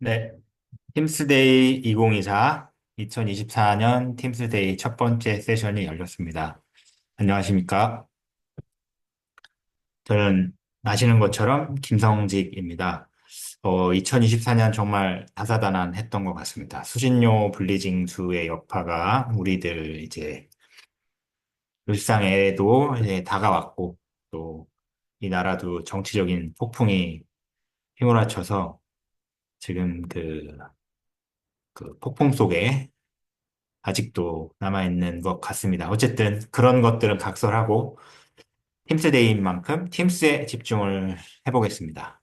네, 팀스데이 2024, 2024년 팀스데이 첫 번째 세션이 열렸습니다. 안녕하십니까? 저는 아시는 것처럼 김성직입니다. 2024년 정말 다사다난했던 것 같습니다. 수신료 분리징수의 여파가 우리들 이제 일상에도 이제 다가왔고, 또 이 나라도 정치적인 폭풍이 휘몰아쳐서 지금 그 폭풍 속에 아직도 남아있는 것 같습니다. 어쨌든 그런 것들은 각설하고 팀스데이인 만큼 팀스에 집중을 해보겠습니다.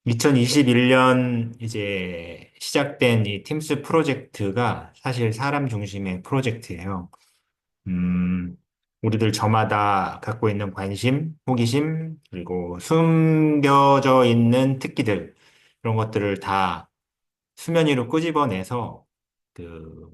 2021년 이제 시작된 이 팀스 프로젝트가 사실 사람 중심의 프로젝트예요. 음, 우리들 저마다 갖고 있는 관심, 호기심, 그리고 숨겨져 있는 특기들, 이런 것들을 다 수면 위로 끄집어내서 그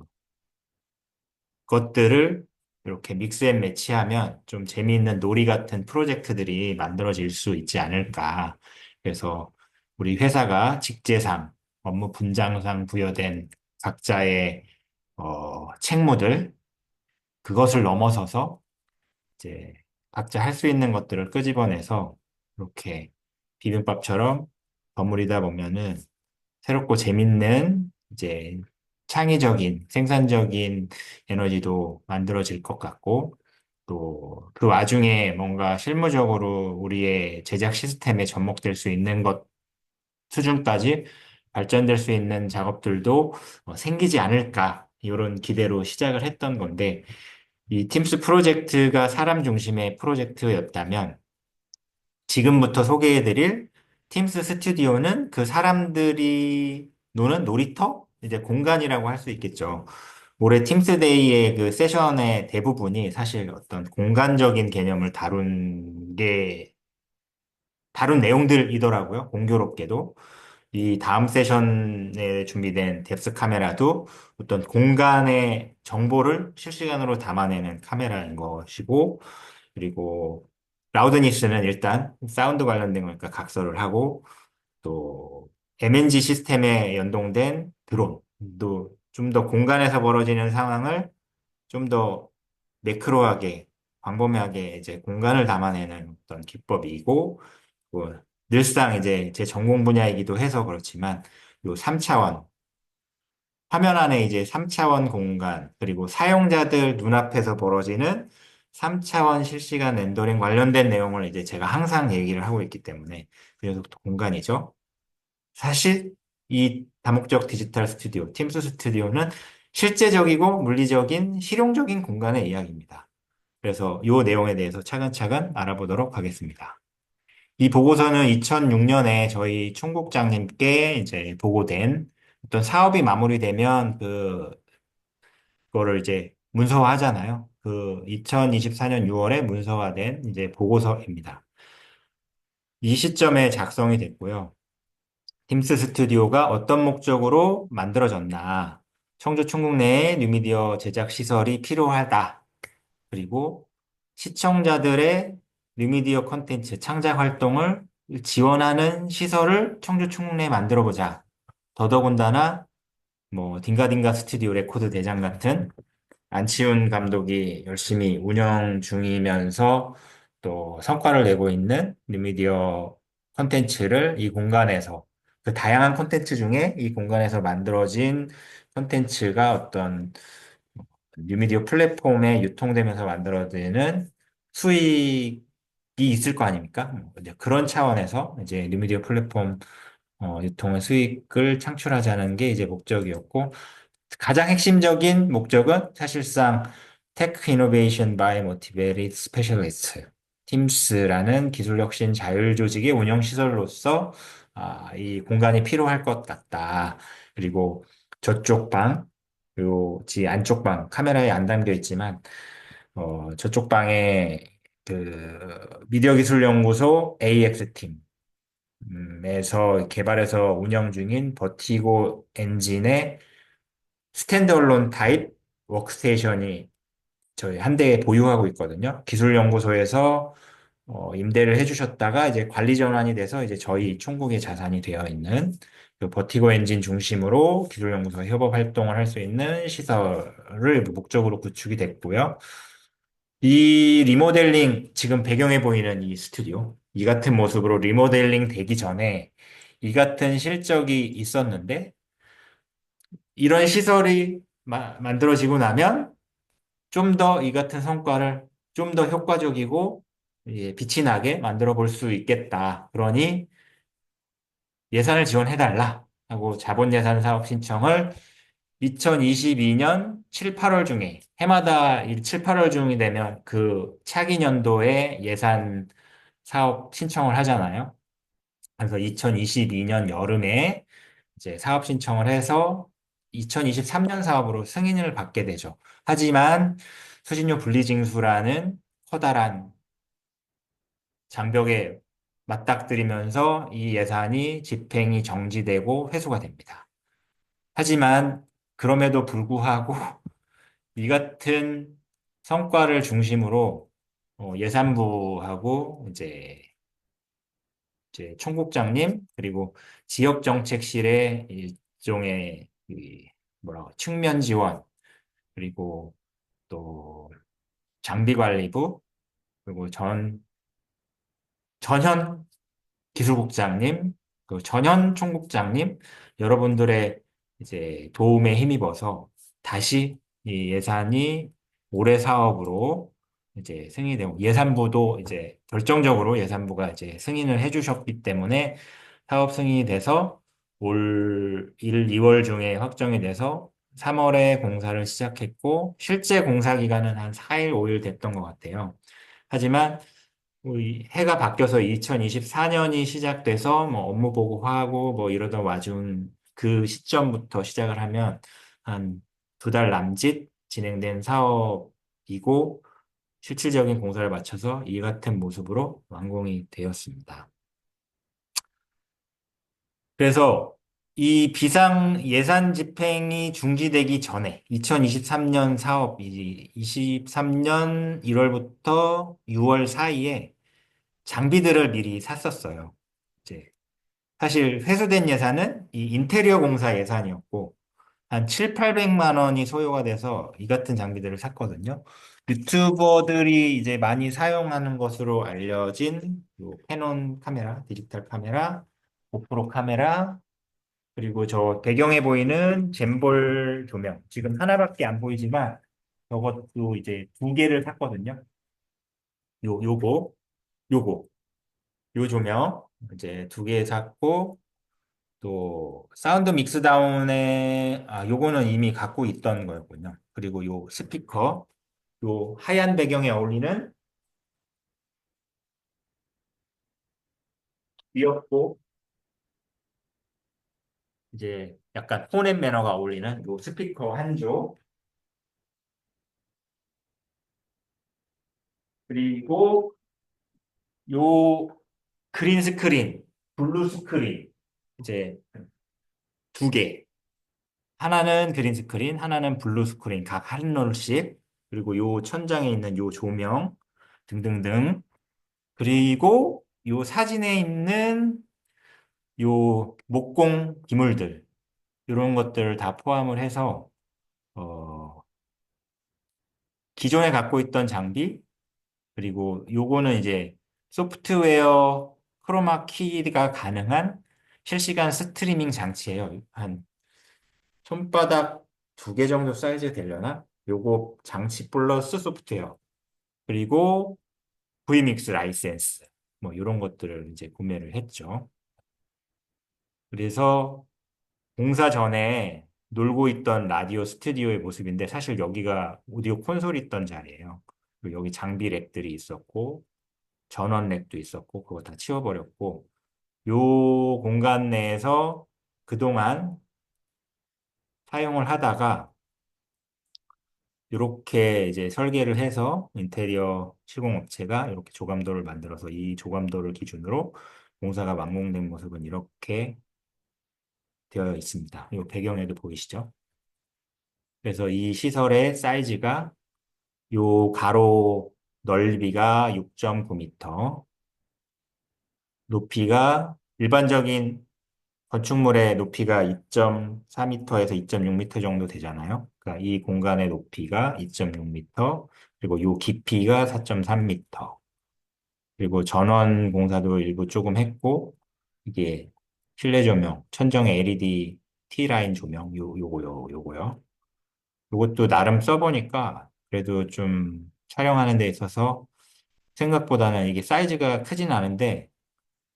것들을 이렇게 믹스 앤 매치하면 좀 재미있는 놀이 같은 프로젝트들이 만들어질 수 있지 않을까. 그래서 우리 회사가 직제상, 업무 분장상 부여된 각자의 책무들, 그것을 넘어서서 이제 각자 할 수 있는 것들을 끄집어내서 이렇게 비빔밥처럼 버무리다 보면은 새롭고 재밌는 이제 창의적인 생산적인 에너지도 만들어질 것 같고 또 그 와중에 뭔가 실무적으로 우리의 제작 시스템에 접목될 수 있는 것 수준까지 발전될 수 있는 작업들도 생기지 않을까 이런 기대로 시작을 했던 건데 이 팀스 프로젝트가 사람 중심의 프로젝트였다면 지금부터 소개해드릴 팀스 스튜디오는 그 사람들이 노는 놀이터? 이제 공간이라고 할 수 있겠죠. 올해 팀스데이의 그 세션의 대부분이 사실 어떤 공간적인 개념을 다룬 내용들이더라고요. 공교롭게도. 이 다음 세션에 준비된 뎁스 카메라도 어떤 공간의 정보를 실시간으로 담아내는 카메라인 것이고, 그리고 라우드니스는 일단 사운드 관련된 거니까 각서를 하고 또 MNG 시스템에 연동된 드론도 좀 더 공간에서 벌어지는 상황을 좀 더 매크로하게 광범위하게 이제 공간을 담아내는 어떤 기법이고 뭐 늘상 이제 제 전공 분야이기도 해서 그렇지만 요 3차원 화면 안에 이제 3차원 공간, 그리고 사용자들 눈앞에서 벌어지는 3차원 실시간 렌더링 관련된 내용을 이제 제가 항상 얘기를 하고 있기 때문에 그 녀석도 공간이죠. 사실 이 다목적 디지털 스튜디오, 팀스 스튜디오는 실제적이고 물리적인 실용적인 공간의 이야기입니다. 그래서 이 내용에 대해서 차근차근 알아보도록 하겠습니다. 이 보고서는 2006년에 저희 총국장님께 이제 보고된 어떤 사업이 마무리되면 그거를 이제 문서화하잖아요. 그 2024년 6월에 문서화된 이제 보고서입니다. 이 시점에 작성이 됐고요. 팀스 스튜디오가 어떤 목적으로 만들어졌나, 청주 충북 내에 뉴미디어 제작 시설이 필요하다. 그리고 시청자들의 뉴미디어 콘텐츠 창작 활동을 지원하는 시설을 청주 충북 내에 만들어보자. 더더군다나 뭐 딩가딩가 스튜디오 레코드 대장 같은 안치훈 감독이 열심히 운영 중이면서 또 성과를 내고 있는 뉴미디어 콘텐츠를 이 공간에서 그 다양한 콘텐츠 중에 이 공간에서 만들어진 콘텐츠가 어떤 뉴미디어 플랫폼에 유통되면서 만들어지는 수익이 있을 거 아닙니까? 이제 그런 차원에서 이제 뉴미디어 플랫폼 유통의 수익을 창출하자는 게 이제 목적이었고 가장 핵심적인 목적은 사실상 Tech Innovation by Motivated Specialists, 팀스라는 기술혁신 자율조직의 운영시설로서 이 공간이 필요할 것 같다. 그리고 저쪽 방, 그리고 지 안쪽 방, 카메라에 안 담겨 있지만, 저쪽 방에 미디어기술연구소 AX팀, 에서 개발해서 운영 중인 버티고 엔진의 스탠드얼론 타입 워크스테이션이 저희 한 대 보유하고 있거든요. 기술연구소에서 임대를 해주셨다가 이제 관리 전환이 돼서 이제 저희 총국의 자산이 되어 있는 그 버티고 엔진 중심으로 기술연구소 협업 활동을 할 수 있는 시설을 목적으로 구축이 됐고요. 이 리모델링, 지금 배경에 보이는 이 스튜디오, 이 같은 모습으로 리모델링 되기 전에 이 같은 실적이 있었는데, 이런 시설이 만들어지고 나면 좀 더 이 같은 성과를 좀 더 효과적이고 예, 빛이 나게 만들어 볼 수 있겠다. 그러니 예산을 지원해달라 하고 자본 예산 사업 신청을 2022년 7, 8월 중에 해마다 7, 8월 중이 되면 그 차기 년도에 예산 사업 신청을 하잖아요. 그래서 2022년 여름에 이제 사업 신청을 해서 2023년 사업으로 승인을 받게 되죠. 하지만 수신료 분리징수라는 커다란 장벽에 맞닥뜨리면서 이 예산이 집행이 정지되고 회수가 됩니다. 하지만 그럼에도 불구하고 이 같은 성과를 중심으로 예산부하고 이제 총국장님 그리고 지역정책실의 일종의 측면 지원 그리고 또 장비관리부 그리고 전현 기술국장님, 그 전현 총국장님, 여러분들의 이제 도움에 힘입어서 다시 이 예산이 올해 사업으로 이제 승인이 되고 예산부도 이제 결정적으로 예산부가 이제 승인을 해주셨기 때문에 사업 승인이 돼서 올 1, 2월 중에 확정이 돼서 3월에 공사를 시작했고 실제 공사 기간은 한 4일, 5일 됐던 것 같아요. 하지만 뭐이 해가 바뀌어서 2024년이 시작돼서 뭐 업무 보고하고 뭐 이러다 와준 그 시점부터 시작을 하면 한 2달 남짓 진행된 사업이고 실질적인 공사를 마쳐서 이 같은 모습으로 완공이 되었습니다. 그래서 이 비상 예산 집행이 중지되기 전에 2023년 사업이 23년 1월부터 6월 사이에 장비들을 미리 샀었어요. 이제 사실 회수된 예산은 이 인테리어 공사 예산이었고 한 7, 800만 원이 소요가 돼서 이 같은 장비들을 샀거든요. 유튜버들이 이제 많이 사용하는 것으로 알려진 요 캐논 카메라, 디지털 카메라, 고프로 카메라, 그리고 저 배경에 보이는 잼볼 조명. 지금 하나밖에 안 보이지만 저것도 이제 2개를 샀거든요. 요거, 요거. 요 조명 이제 2개 샀고 또 사운드 믹스다운에 요거는 이미 갖고 있던 거였군요. 그리고 요 스피커 요 하얀 배경에 어울리는 귀엽고 이제 약간 톤앤 매너가 어울리는 요 스피커 한 조 그리고 요 그린 스크린 블루 스크린 이제 2개 하나는 그린 스크린 하나는 블루 스크린 각 한 롤씩 그리고 요 천장에 있는 요 조명 등등등 그리고 요 사진에 있는 요 목공 기물들 이런 것들을 다 포함을 해서 어, 기존에 갖고 있던 장비 그리고 요거는 이제 소프트웨어 크로마 키가 가능한 실시간 스트리밍 장치예요. 한 손바닥 2개 정도 사이즈 되려나? 요거 장치 플러스 소프트웨어 그리고 VMix 라이센스 뭐 이런 것들을 이제 구매를 했죠. 그래서 공사 전에 놀고 있던 라디오 스튜디오의 모습인데 사실 여기가 오디오 콘솔이 있던 자리예요. 그리고 여기 장비 렉들이 있었고 전원 렉도 있었고 그거 다 치워버렸고 요 공간 내에서 그동안 사용을 하다가 이렇게 이제 설계를 해서 인테리어 시공업체가 이렇게 조감도를 만들어서 이 조감도를 기준으로 공사가 완공된 모습은 이렇게 되어 있습니다. 이 배경에도 보이시죠? 그래서 이 시설의 사이즈가 요 가로 넓이가 6.9m, 높이가 일반적인 건축물의 높이가 2.4m에서 2.6m 정도 되잖아요. 그러니까 이 공간의 높이가 2.6m, 그리고 이 깊이가 4.3m, 그리고 전원 공사도 일부 조금 했고, 이게 실내 조명, 천정에 LED T라인 조명, 요거요. 요것도 나름 써보니까 그래도 좀 촬영하는 데 있어서 생각보다는 이게 사이즈가 크진 않은데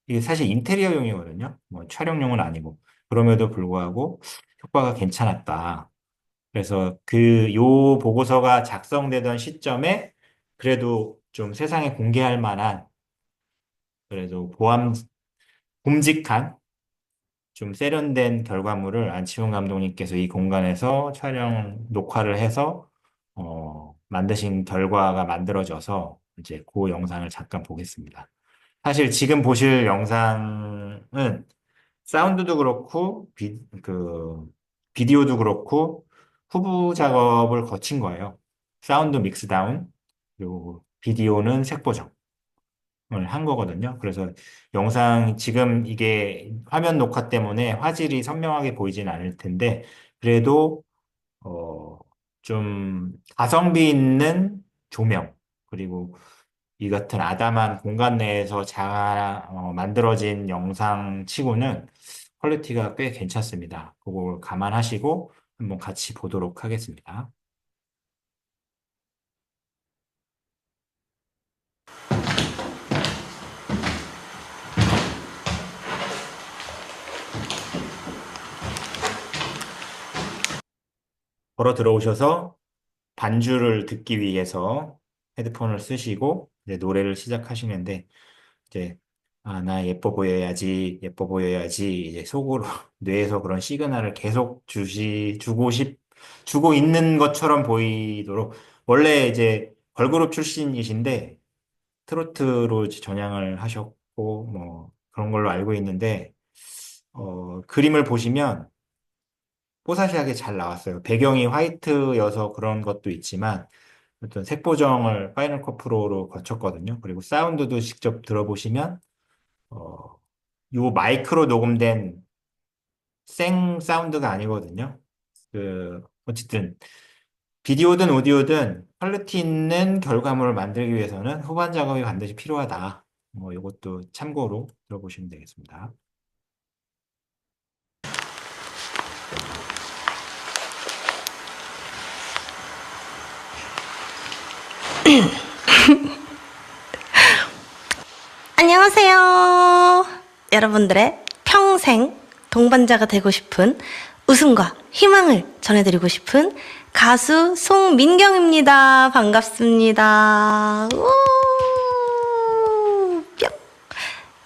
이게 사실 인테리어용이거든요. 뭐 촬영용은 아니고. 그럼에도 불구하고 효과가 괜찮았다. 그래서 요 보고서가 작성되던 시점에 그래도 좀 세상에 공개할 만한 그래도 봄직한 좀 세련된 결과물을 안치홍 감독님께서 이 공간에서 촬영 녹화를 해서 만드신 결과가 만들어져서 이제 그 영상을 잠깐 보겠습니다. 사실 지금 보실 영상은 사운드도 그렇고 비디오도 그렇고 후보 작업을 거친 거예요. 사운드 믹스 다운 그리고 비디오는 색보정. 한 거거든요. 그래서 영상 지금 이게 화면 녹화 때문에 화질이 선명하게 보이진 않을 텐데 그래도 어, 좀 가성비 있는 조명 그리고 이 같은 아담한 공간 내에서 만들어진 영상 치고는 퀄리티가 꽤 괜찮습니다. 그걸 감안하시고 한번 같이 보도록 하겠습니다. 걸어 들어오셔서 반주를 듣기 위해서 헤드폰을 쓰시고 이제 노래를 시작하시는데 이제 나 예뻐 보여야지 예뻐 보여야지 이제 속으로 뇌에서 그런 시그널을 계속 주고 있는 것처럼 보이도록 원래 이제 걸그룹 출신이신데 트로트로 이제 전향을 하셨고 뭐 그런 걸로 알고 있는데 그림을 보시면 뽀사시하게 잘 나왔어요. 배경이 화이트여서 그런 것도 있지만 어떤 색 보정을 파이널 컷 프로로 거쳤거든요. 그리고 사운드도 직접 들어보시면 어, 요 마이크로 녹음된 생 사운드가 아니거든요. 어쨌든 비디오든 오디오든 퀄리티 있는 결과물을 만들기 위해서는 후반 작업이 반드시 필요하다. 뭐 이것도 참고로 들어보시면 되겠습니다. 안녕하세요. 여러분들의 평생 동반자가 되고 싶은 웃음과 희망을 전해드리고 싶은 가수 송민경입니다. 반갑습니다. 우! 뿅.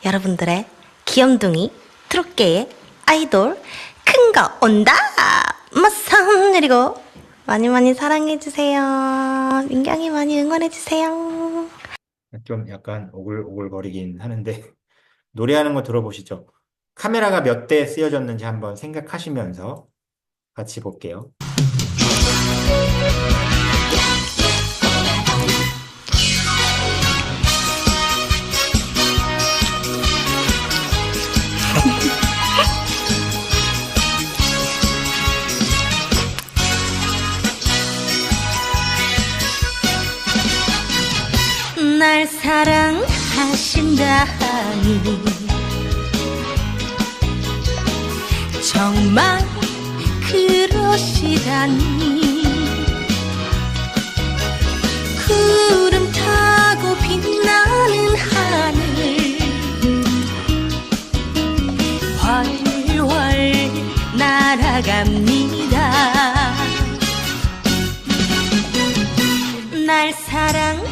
여러분들의 귀염둥이 트롯계의 아이돌 큰 거 온다. 마삼 내리고 많이 많이 사랑해주세요. 민경이 많이 응원해주세요. 좀 약간 오글오글거리긴 하는데 노래하는 거 들어보시죠. 카메라가 몇 대 쓰여졌는지 한번 생각하시면서 같이 볼게요. 날 사랑하신다니 정말 그러시다니 구름 타고 빛나는 하늘 활활 날아갑니다. 날 사랑하신다니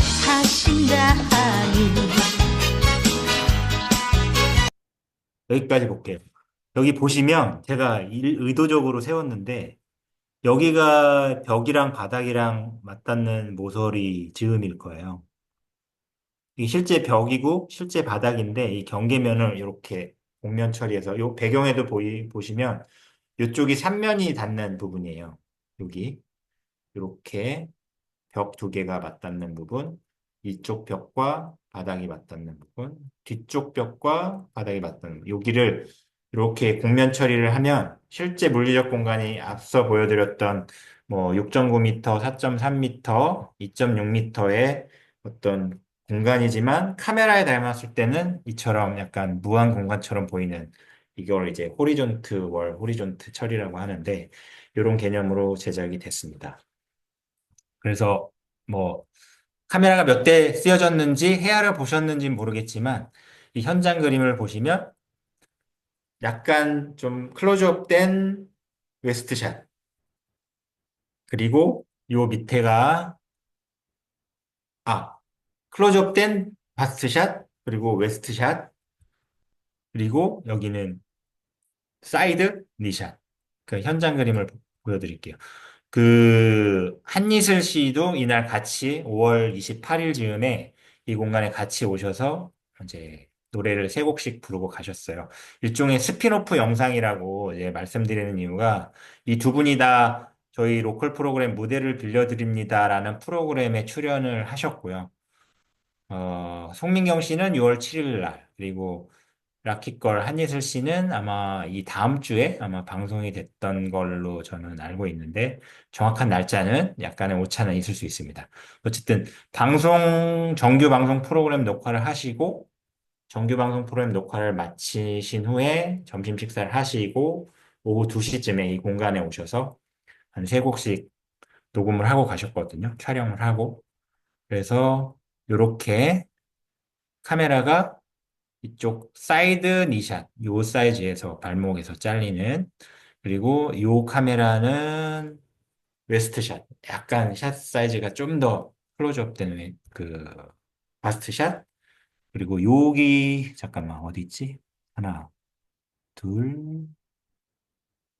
여기까지 볼게요. 여기 보시면 제가 의도적으로 세웠는데 여기가 벽이랑 바닥이랑 맞닿는 모서리 즈음일 거예요. 이게 실제 벽이고 실제 바닥인데 이 경계면을 이렇게 곡면 처리해서 요 배경에도 보시면 이쪽이 삼면이 닿는 부분이에요. 여기 이렇게 벽 두 개가 맞닿는 부분, 이쪽 벽과 바닥이 맞닿는 부분, 뒤쪽 벽과 바닥이 맞닿는 부분. 여기를 이렇게 곡면 처리를 하면 실제 물리적 공간이 앞서 보여드렸던 뭐 6.9m, 4.3m, 2.6m의 어떤 공간이지만 카메라에 닮았을 때는 이처럼 약간 무한 공간처럼 보이는 이걸 이제 호리존트 처리라고 하는데 이런 개념으로 제작이 됐습니다. 그래서 뭐 카메라가 몇 대 쓰여졌는지 헤아려 보셨는지는 모르겠지만 이 현장 그림을 보시면 약간 좀 클로즈업된 웨스트샷 그리고 요 밑에가 아 클로즈업된 바스트샷 그리고 웨스트샷 그리고 여기는 사이드 니샷 그 현장 그림을 보여드릴게요. 그 한예슬 씨도 이날 같이 5월 28일 즈음에 이 공간에 같이 오셔서 이제 노래를 세 곡씩 부르고 가셨어요. 일종의 스피노프 영상이라고 이제 말씀드리는 이유가 이 두 분이 다 저희 로컬 프로그램 무대를 빌려드립니다라는 프로그램에 출연을 하셨고요. 송민경 씨는 6월 7일 날, 그리고 라키걸 한예슬 씨는 아마 이 다음 주에 아마 방송이 됐던 걸로 저는 알고 있는데 정확한 날짜는 약간의 오차는 있을 수 있습니다. 어쨌든 정규 방송 프로그램 녹화를 하시고 정규 방송 프로그램 녹화를 마치신 후에 점심 식사를 하시고 오후 2시쯤에 이 공간에 오셔서 한 세 곡씩 녹음을 하고 가셨거든요. 촬영을 하고. 그래서 이렇게 카메라가 이쪽 사이드 니샷, 요 사이즈에서 발목에서 잘리는 그리고 요 카메라는 웨스트샷, 약간 샷 사이즈가 좀 더 클로즈업 되는 그 바스트 샷 그리고 여기 잠깐만 어디 있지? 하나, 둘,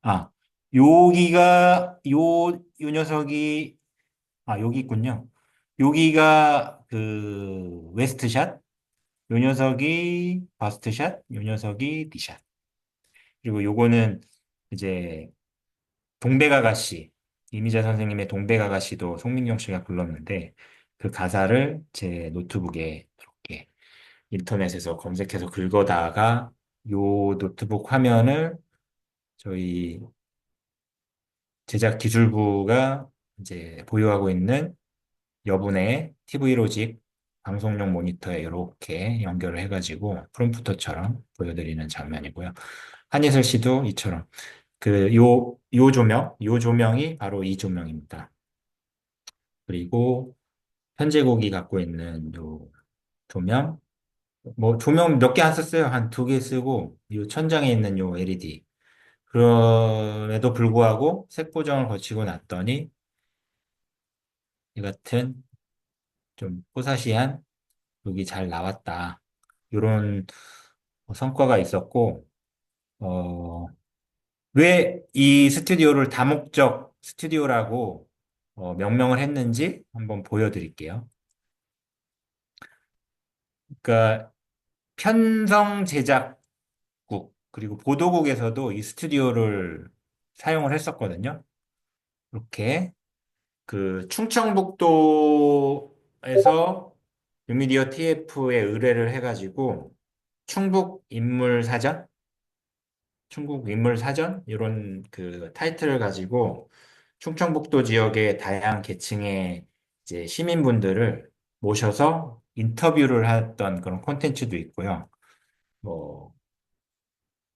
아 여기가 요 녀석이 여기 있군요. 여기가 그 웨스트샷, 요 녀석이 바스트샷, 요 녀석이 니샷. 그리고 요거는 이제 동백아가씨, 이미자 선생님의 동백아가씨도 송민경 씨가 불렀는데 그 가사를 제 노트북에 이렇게 인터넷에서 검색해서 긁어다가 요 노트북 화면을 저희 제작 기술부가 이제 보유하고 있는 여분의 TV 로직 방송용 모니터에 이렇게 연결을 해가지고 프롬프터처럼 보여드리는 장면이고요. 한예슬 씨도 이처럼 요 조명이 바로 이 조명입니다. 그리고 현재곡이 갖고 있는 요 조명, 뭐 조명 몇 개 안 썼어요. 한 두 개 쓰고 요 천장에 있는 요 LED. 그럼에도 불구하고 색 보정을 거치고 났더니 이 같은 좀 뽀사시한 룩이 잘 나왔다. 요런 성과가 있었고, 어, 왜 이 스튜디오를 다목적 스튜디오라고 명명을 했는지 한번 보여드릴게요. 그러니까 편성 제작국 그리고 보도국에서도 이 스튜디오를 사용을 했었거든요. 이렇게 그 충청북도에서 뉴미디어 TF에 의뢰를 해가지고 충북 인물 사전 이런 그 타이틀을 가지고 충청북도 지역의 다양한 계층의 이제 시민분들을 모셔서 인터뷰를 했던 그런 콘텐츠도 있고요. 뭐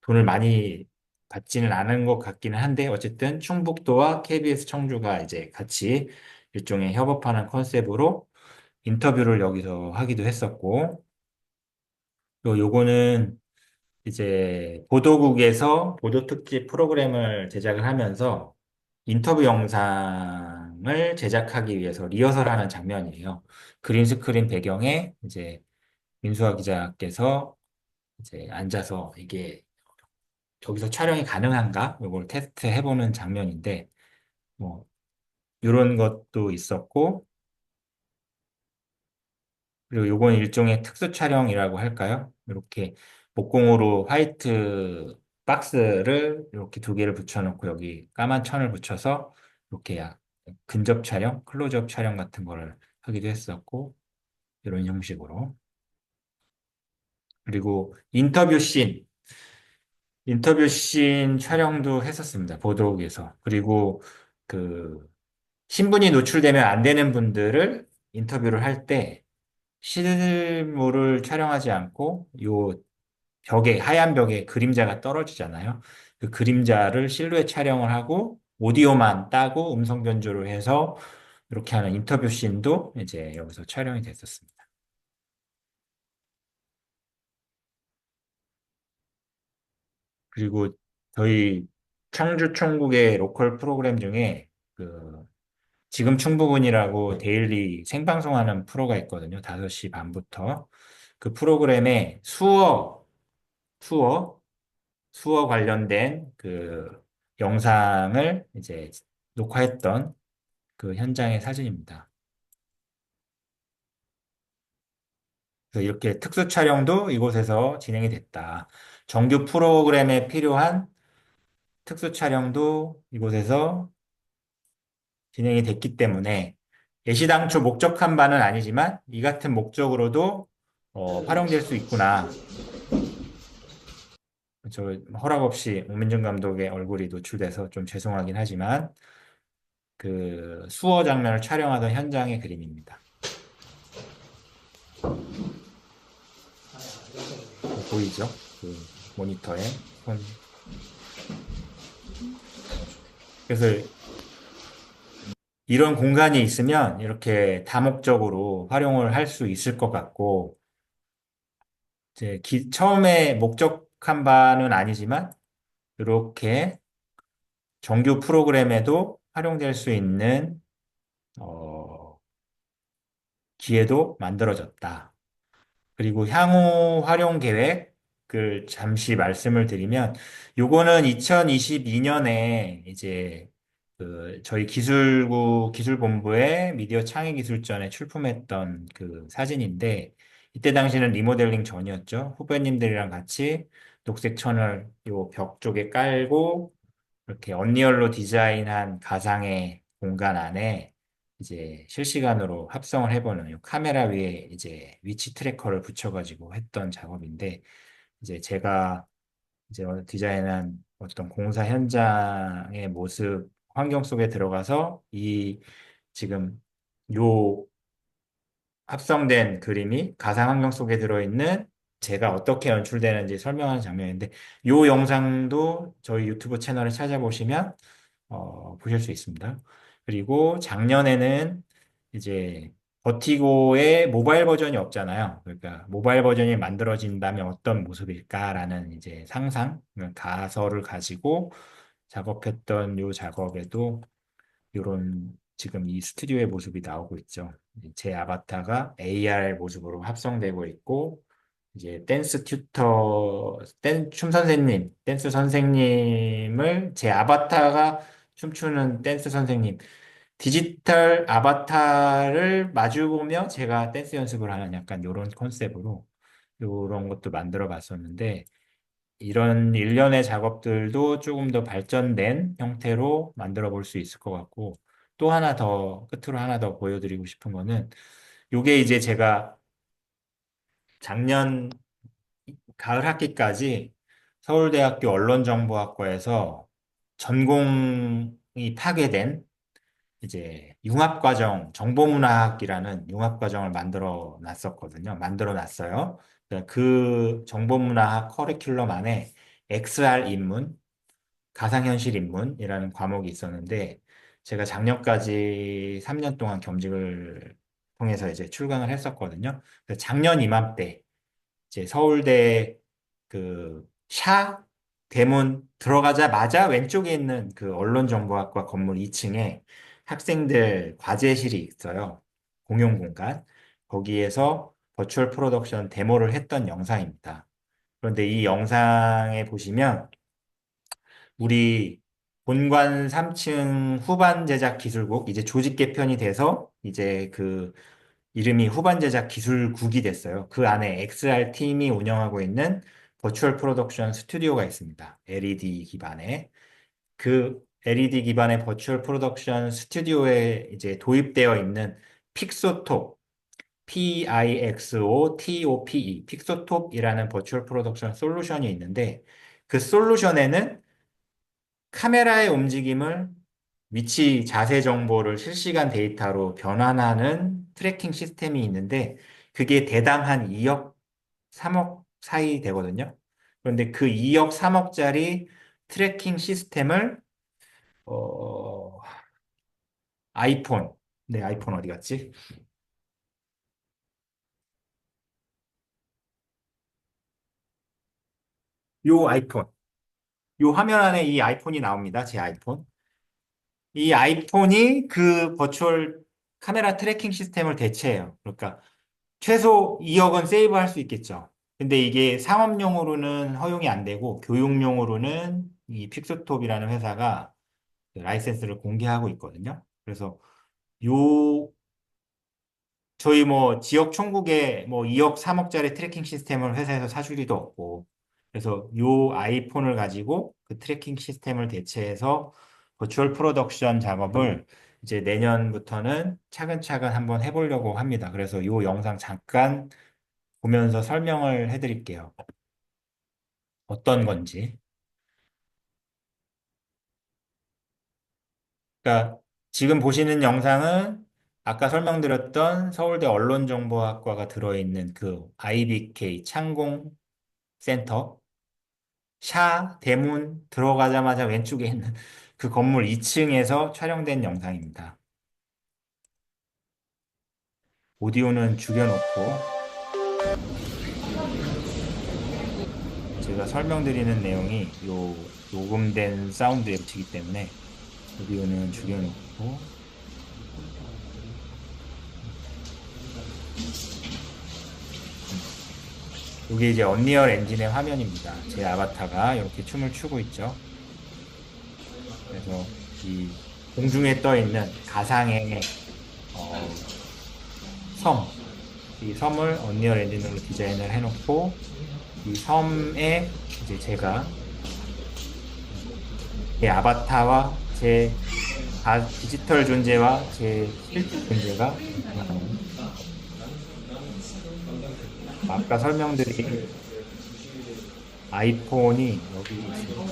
돈을 많이 받지는 않은 것 같기는 한데 어쨌든 충북도와 KBS 청주가 이제 같이 일종의 협업하는 컨셉으로 인터뷰를 여기서 하기도 했었고 또 요거는 이제 보도국에서 보도 특집 프로그램을 제작을 하면서 인터뷰 영상을 제작하기 위해서 리허설하는 장면이에요. 그린 스크린 배경에 이제 민수아 기자께서 이제 앉아서 이게 저기서 촬영이 가능한가? 이걸 테스트 해보는 장면인데 뭐 이런 것도 있었고 그리고 요건 일종의 특수 촬영이라고 할까요? 이렇게 목공으로 화이트 박스를 이렇게 두 개를 붙여놓고 여기 까만 천을 붙여서 이렇게 근접 촬영, 클로즈업 촬영 같은 거를 하기도 했었고 이런 형식으로. 그리고 인터뷰 씬 촬영도 했었습니다. 보도국에서. 그리고 그 신분이 노출되면 안 되는 분들을 인터뷰를 할 때 실물을 촬영하지 않고 요 하얀 벽에 그림자가 떨어지잖아요. 그 그림자를 실루엣 촬영을 하고 오디오만 따고 음성 변조를 해서 이렇게 하는 인터뷰 씬도 이제 여기서 촬영이 됐었습니다. 그리고 저희 청주 충북의 로컬 프로그램 중에 그 지금 충북은이라고 데일리 생방송하는 프로가 있거든요. 5시 반부터. 그 프로그램에 투어, 수어 관련된 그 영상을 이제 녹화했던 그 현장의 사진입니다. 그래서 이렇게 특수 촬영도 이곳에서 진행이 됐다. 정규 프로그램에 필요한 특수 촬영도 이곳에서 진행이 됐기 때문에 예시당초 목적한 바는 아니지만 이 같은 목적으로도 활용될 수 있구나. 저 허락 없이 오민준 감독의 얼굴이 노출돼서 좀 죄송하긴 하지만 그 수어 장면을 촬영하던 현장의 그림입니다. 보이죠? 그 모니터에 손. 그래서 이런 공간이 있으면 이렇게 다목적으로 활용을 할 수 있을 것 같고 이제 처음에 목적한 바는 아니지만 이렇게 정규 프로그램에도 활용될 수 있는 어, 기회도 만들어졌다. 그리고 향후 활용 계획을 잠시 말씀을 드리면, 요거는 2022년에 이제 저희 기술본부의 미디어 창의기술전에 출품했던 그 사진인데, 이때 당시는 리모델링 전이었죠. 후배님들이랑 같이 녹색 천을 요 벽 쪽에 깔고, 이렇게 언리얼로 디자인한 가상의 공간 안에 이제 실시간으로 합성을 해보는 이 카메라 위에 이제 위치 트래커를 붙여가지고 했던 작업인데 이제 제가 이제 디자인한 어떤 공사 현장의 모습 환경 속에 들어가서 이 지금 요 합성된 그림이 가상 환경 속에 들어있는 제가 어떻게 연출되는지 설명하는 장면인데 이 영상도 저희 유튜브 채널에 찾아보시면 보실 수 있습니다. 그리고 작년에는 이제 버티고의 모바일 버전이 없잖아요. 그러니까 모바일 버전이 만들어진다면 어떤 모습일까라는 이제 상상, 가설을 가지고 작업했던 이 작업에도 이런 지금 이 스튜디오의 모습이 나오고 있죠. 제 아바타가 AR 모습으로 합성되고 있고, 이제 댄스 선생님을 제 아바타가 춤추는 댄스 선생님, 디지털 아바타를 마주보며 제가 댄스 연습을 하는 약간 이런 컨셉으로 이런 것도 만들어 봤었는데, 이런 일련의 작업들도 조금 더 발전된 형태로 만들어 볼 수 있을 것 같고, 또 하나 더, 끝으로 하나 더 보여드리고 싶은 거는, 요게 이제 제가 작년 가을 학기까지 서울대학교 언론정보학과에서 전공이 파괴된 이제 융합과정, 정보문화학이라는 융합과정을 만들어 놨었거든요. 만들어 놨어요. 그러니까 그 정보문화학 커리큘럼 안에 XR 인문, 가상현실 인문이라는 과목이 있었는데, 제가 작년까지 3년 동안 겸직을 통해서 이제 출강을 했었거든요. 그래서 작년 이맘때, 이제 서울대 그 대문 들어가자마자 왼쪽에 있는 그 언론정보학과 건물 2층에 학생들 과제실이 있어요. 공용 공간. 거기에서 버추얼 프로덕션 데모를 했던 영상입니다. 그런데 이 영상에 보시면 우리 본관 3층 후반 제작 기술국 이제 조직 개편이 돼서 이제 그 이름이 후반 제작 기술국이 됐어요. 그 안에 XR 팀이 운영하고 있는 버추얼 프로덕션 스튜디오가 있습니다. LED 기반의. 그 LED 기반의 버추얼 프로덕션 스튜디오에 이제 도입되어 있는 픽소토, PIXOTOPE, 픽소톱이라는 버추얼 프로덕션 솔루션이 있는데 그 솔루션에는 카메라의 움직임을 위치 자세 정보를 실시간 데이터로 변환하는 트래킹 시스템이 있는데 그게 대당 한 2억, 3억 사이 되거든요. 그런데 그 2억, 3억짜리 트래킹 시스템을 어, 아이폰, 네, 아이폰 어디 갔지? 요 아이폰, 요 화면 안에 이 아이폰이 나옵니다. 제 아이폰. 이 아이폰이 그 버추얼 카메라 트래킹 시스템을 대체해요. 그러니까 최소 2억은 세이브할 수 있겠죠. 근데 이게 상업용으로는 허용이 안 되고 교육용으로는 이 픽스톱이라는 회사가 그 라이센스를 공개하고 있거든요. 그래서 요 저희 뭐 지역 총국에 뭐 2억, 3억짜리 트래킹 시스템을 회사에서 사줄 리도 없고 그래서 요 아이폰을 가지고 그 트래킹 시스템을 대체해서 버추얼 프로덕션 작업을 이제 내년부터는 차근차근 한번 해보려고 합니다. 그래서 요 영상 잠깐 보면서 설명을 해드릴게요. 어떤 건지. 그러니까 지금 보시는 영상은 아까 설명드렸던 서울대 언론정보학과가 들어있는 그 IBK 창공 센터 샤 대문 들어가자마자 왼쪽에 있는 그 건물 2층에서 촬영된 영상입니다. 오디오는 죽여놓고 제가 설명드리는 내용이 요 녹음된 사운드에 붙이기 때문에 오디오는 죽여놓고 이게 이제 언리얼 엔진의 화면입니다. 제 아바타가 이렇게 춤을 추고 있죠. 그래서 이 공중에 떠 있는 가상의 어, 섬, 이 섬을 언리얼 엔진으로 디자인을 해놓고 이 섬에 이제 제가 제 아바타와 제 디지털 존재와 제 실제 존재가 나타나는 아까 설명드린 아이폰이 여기 있습니다.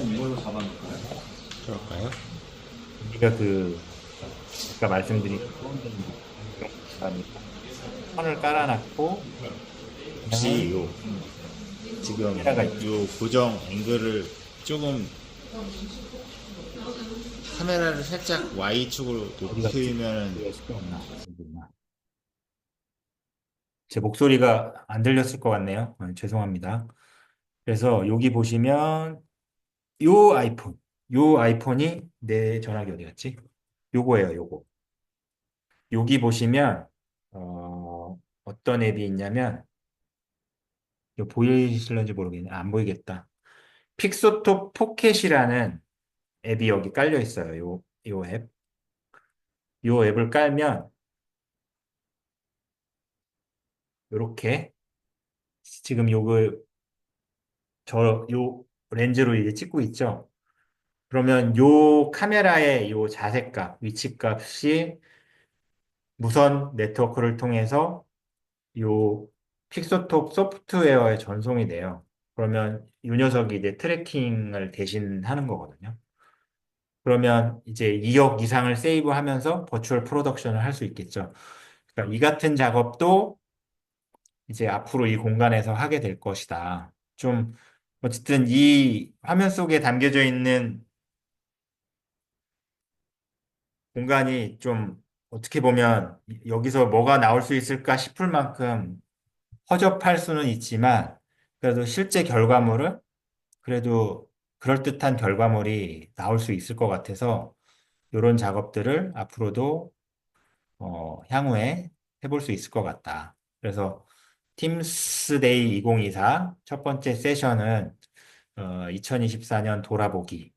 그럴까요? 여기가 그 아까 말씀드린 선을 깔아놨고 혹시 그냥 요 지금 카메라가 있죠. 요 고정 앵글을 조금 카메라를 살짝 Y축으로 어디가 높이면 없나? 제 목소리가 안 들렸을 것 같네요. 죄송합니다. 그래서 여기 보시면 요 아이폰, 요 아이폰이 내 전화기 어디 갔지? 요거예요, 요거. 여기 보시면 어떤 앱이 있냐면 이거 보이실런지 모르겠네. 안 보이겠다. 픽소톱 포켓이라는 앱이 여기 깔려 있어요. 요 앱. 요 앱을 깔면 요렇게 지금 요 렌즈로 이제 찍고 있죠. 그러면 요 카메라의 요 자세값, 위치값이 무선 네트워크를 통해서 요 픽소톱 소프트웨어에 전송이 돼요. 그러면 이 녀석이 이제 트래킹을 대신 하는 거거든요. 그러면 이제 2억 이상을 세이브하면서 버추얼 프로덕션을 할 수 있겠죠. 그러니까 이 같은 작업도 이제 앞으로 이 공간에서 하게 될 것이다. 좀 어쨌든 이 화면 속에 담겨져 있는 공간이 좀 어떻게 보면 여기서 뭐가 나올 수 있을까 싶을 만큼 허접할 수는 있지만 그래도 실제 결과물은 그래도 그럴듯한 결과물이 나올 수 있을 것 같아서 이런 작업들을 앞으로도 향후에 해볼 수 있을 것 같다. 그래서 팀스데이 2024 첫 번째 세션은 2024년 돌아보기의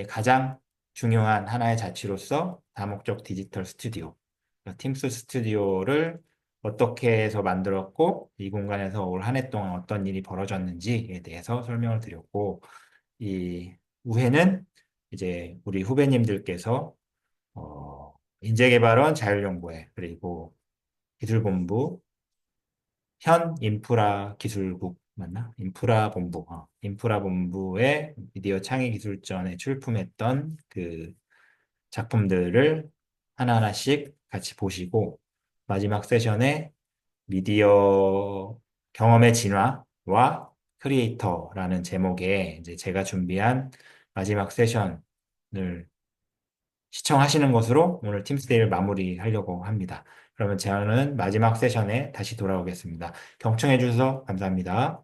가장 중요한 하나의 자취로서 다목적 디지털 스튜디오, 팀스 스튜디오를 어떻게 해서 만들었고 이 공간에서 올 한 해 동안 어떤 일이 벌어졌는지에 대해서 설명을 드렸고 이 우회는 이제 우리 후배님들께서 인재개발원 자율연구회 그리고 기술본부 현 인프라 기술국 맞나? 인프라 본부, 인프라 본부의 미디어 창의 기술전에 출품했던 그 작품들을 하나하나씩 같이 보시고 마지막 세션에 미디어 경험의 진화와 크리에이터라는 제목의 이제 제가 준비한 마지막 세션을 시청하시는 것으로 오늘 팀스데이를 마무리하려고 합니다. 그러면 저는 마지막 세션에 다시 돌아오겠습니다. 경청해 주셔서 감사합니다.